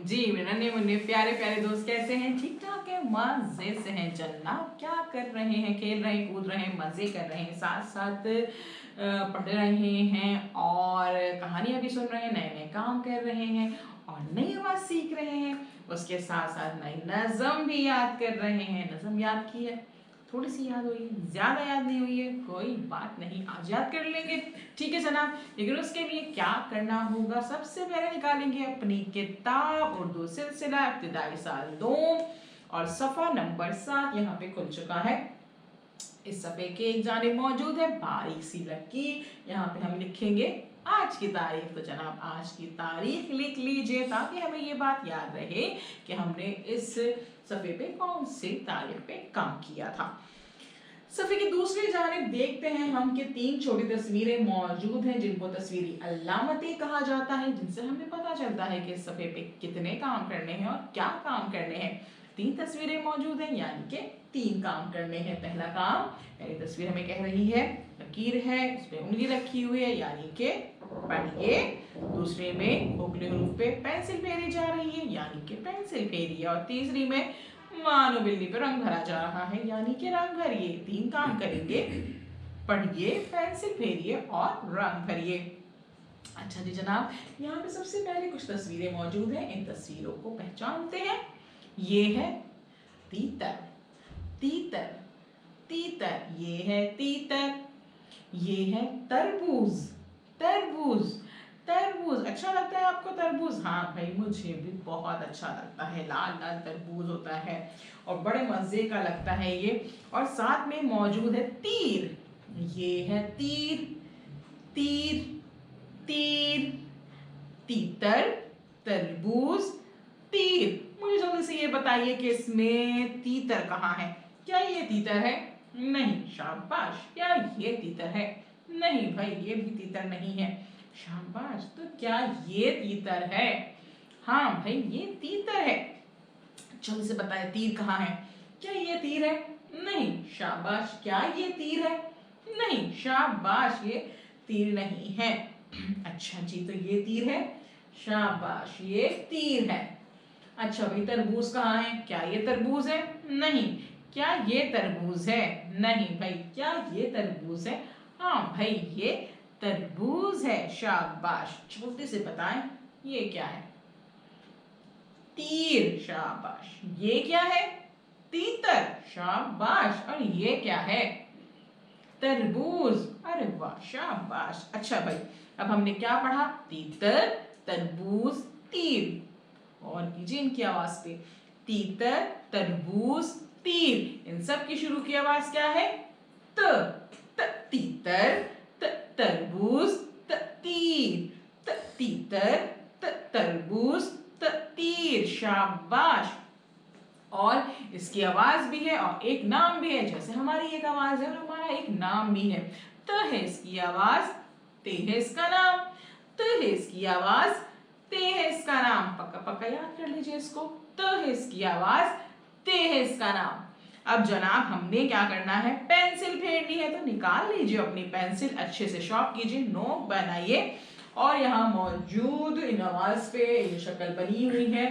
जी मेरे नन्हे मुन्ने प्यारे प्यारे दोस्त कैसे हैं? ठीक ठाक है, मजे से हैं जनाब। क्या कर रहे हैं? खेल रहे हैं, कूद रहे हैं, मजे कर रहे हैं, साथ साथ पढ़ रहे हैं और कहानियां भी सुन रहे हैं, नए नए काम कर रहे हैं और नई आवाज सीख रहे हैं। उसके साथ साथ नई नज़म भी याद कर रहे हैं। नज़म याद की है, थोड़ी सी याद हुई है, ज्यादा याद नहीं हुई है, कोई बात नहीं, आज याद कर लेंगे। ठीक है जनाब, लेकिन उसके लिए क्या करना होगा? सबसे पहले निकालेंगे अपनी किताब उर्दू सिलसिला इब्तिदाई साल 2 और सफा नंबर 7 यहाँ पे खुल चुका है। इस सफे के एक जानिब मौजूद है बारीक सी लकीर, यहाँ पे हम लिखेंगे आज की तारीख। तो जनाब आज की तारीख लिख लीजिए ताकि हमें ये बात याद रहे कि हमने इस सफे पे कौन सी तारीख पे काम किया था। सफ़े की दूसरी जानिब देखते हैं हम कि 3 छोटी तस्वीरें मौजूद हैं जिनको तस्वीरी अलामतें कहा जाता है, जिनसे हमें पता चलता है कि सफ़े पे कितने काम करने हैं और क्या काम करने हैं। 3 तस्वीरें मौजूद हैं यानी कि 3 काम करने हैं। पहला काम, पहली तस्वीर हमें कह रही है लकीर है, उस पर उंगली रखी हुई है यानी कि पढ़िए। दूसरे में खोखले हरूफ पे पेंसिल फेरी जा रही है यानी कि पेंसिल फेरिए और तीसरी में मानो बिल्ली पे रंग भरा जा रहा है यानी कि रंग भरिए। 3 काम करेंगे, पढ़िए, पेंसिल फेरिए और रंग भरिए। अच्छा जी जनाब, यहाँ पे सबसे पहले कुछ तस्वीरें मौजूद हैं, इन तस्वीरों को पहचानते हैं। ये है तीतर, तीतर, तीतर, ये है तीतर। ये है तरबूज, तरबूज, तरबूज। अच्छा लगता है आपको तरबूज? हाँ भाई, मुझे भी बहुत अच्छा लगता है। लाल लाल तरबूज होता है और बड़े मजे का लगता है ये। और साथ में मौजूद है तीर, ये है तीर, तीर, तीर, तीतर, तरबूज, तीर। मुझे जल्दी से ये बताइए कि इसमें तीतर कहाँ है? क्या ये तीतर है? नहीं, शाबाश। क्या ये तीतर है? नहीं भाई, ये भी तीतर नहीं है। शाबाश। तो क्या ये तीतर है? हाँ भाई, ये तीतर है। जल्दी से बताए तीर कहाँ है? क्या ये तीर है? नहीं, शाबाश। क्या ये तीर है? नहीं, शाबाश, ये तीर नहीं है। अच्छा जी, तो ये तीर है। शाबाश, ये तीर है। अच्छा भाई, तरबूज कहाँ है? क्या ये तरबूज है? नहीं। क्या ये तरबूज है? नहीं भाई। क्या ये तरबूज है? हाँ भाई, ये तरबूज है। शाबाश। जल्दी से बताएं ये क्या है? तीर। शाबाश। ये क्या है? तीतर। शाबाश। और ये क्या है? तरबूज। अरे वाह, शाबाश। अच्छा भाई, अब हमने क्या पढ़ा? तीतर, तरबूज, तीर। और कीजिए इनकी आवाज पे, तीतर, तरबूज, तीर। इन सब की शुरू की आवाज क्या है? त, तीतर, तरबूज, तीर, तीतर, तरबूज, तीर। शाबाश। और इसकी आवाज भी है और एक नाम भी है, जैसे हमारी एक आवाज है और हमारा एक नाम भी है। त है इसकी आवाज, ते है इसका नाम। त है इसकी आवाज, ते है इसका नाम। पक्का पक्का याद कर लीजिए इसको। त है इसकी आवाज, ते है इसका नाम। अब जनाब, हमने क्या करना है? पेंसिल फेरनी है। तो निकाल लीजिए अपनी पेंसिल, अच्छे से शॉर्प कीजिए, नोक बनाइए और यहाँ मौजूद इन आवाज पे ये शक्ल बनी हुई है,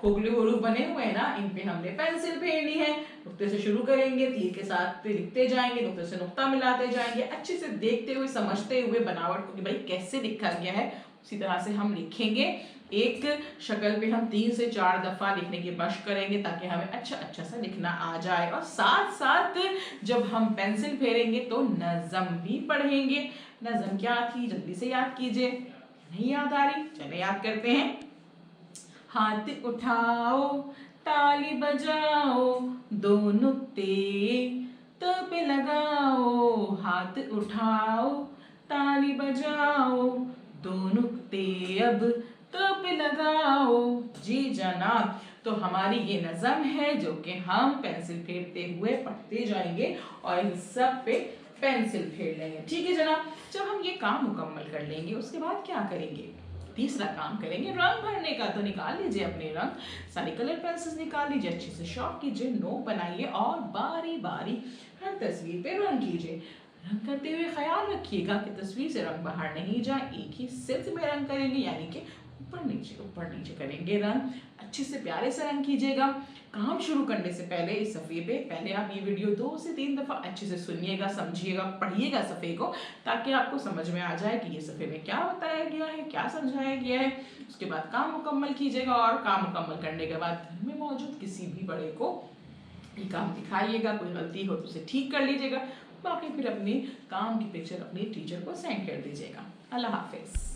खोखले हरूफ बने हुए हैं ना, इन पे हमने पेंसिल फेरनी है। नुक्ते से शुरू करेंगे, तीर के साथ लिखते जाएंगे, नुक्ते से नुक्ता मिलाते जाएंगे, अच्छे से देखते हुए, समझते हुए बनावट को कि भाई कैसे लिखा गया है, उसी तरह से हम लिखेंगे। एक शक्ल पे हम 3 से 4 दफा लिखने की मशक करेंगे ताकि हमें अच्छा अच्छा सा लिखना आ जाए। और साथ साथ जब हम पेंसिल फेरेंगे तो नज़म भी पढ़ेंगे। नज़म क्या थी? जल्दी से याद कीजिए। नहीं याद आ रही? चले याद करते हैं। हाथ उठाओ, ताली बजाओ, दो नुक्ते त पे लगाओ। हाथ उठाओ, ताली बजाओ, दो नुक्ते अब त पे लगाओ। जी जनाब, तो हमारी ये नज़म है जो कि हम पेंसिल फेरते हुए पढ़ते जाएंगे और इन सब पे पेंसिल फेर लेंगे। ठीक है जनाब, जब हम ये काम मुकम्मल कर लेंगे उसके बाद क्या करेंगे? तीसरा काम करेंगे रंग भरने का। तो निकाल लीजिए अपने रंग, सारी कलर पेंसिल्स निकाल लीजिए, अच्छे से शॉर्प कीजिए, नोक बनाइए और बारी बारी हर तस्वीर पे रंग कीजिए। रंग करते हुए ख्याल रखिएगा कि तस्वीर से रंग बाहर नहीं जाए। एक ही सिल्क में रंग करेंगे यानी कि ऊपर नीचे करेंगे रंग। अच्छे से प्यारे से रंग कीजिएगा। काम शुरू करने से पहले इस सफ़े पे पहले आप ये वीडियो 2 से 3 दफ़ा अच्छे से सुनिएगा, समझिएगा, पढ़िएगा सफ़े को, ताकि आपको समझ में आ जाए कि ये सफ़े में क्या बताया गया है, क्या समझाया गया है। उसके बाद काम मुकम्मल कीजिएगा और काम मुकम्मल करने के बाद घर में मौजूद किसी भी बड़े को ये काम दिखाइएगा। कोई गलती हो तो उसे ठीक कर लीजिएगा। बाकी फिर अपनी काम की पिक्चर अपनी टीचर को सेंड कर दीजिएगा। अल्लाह हाफिज़।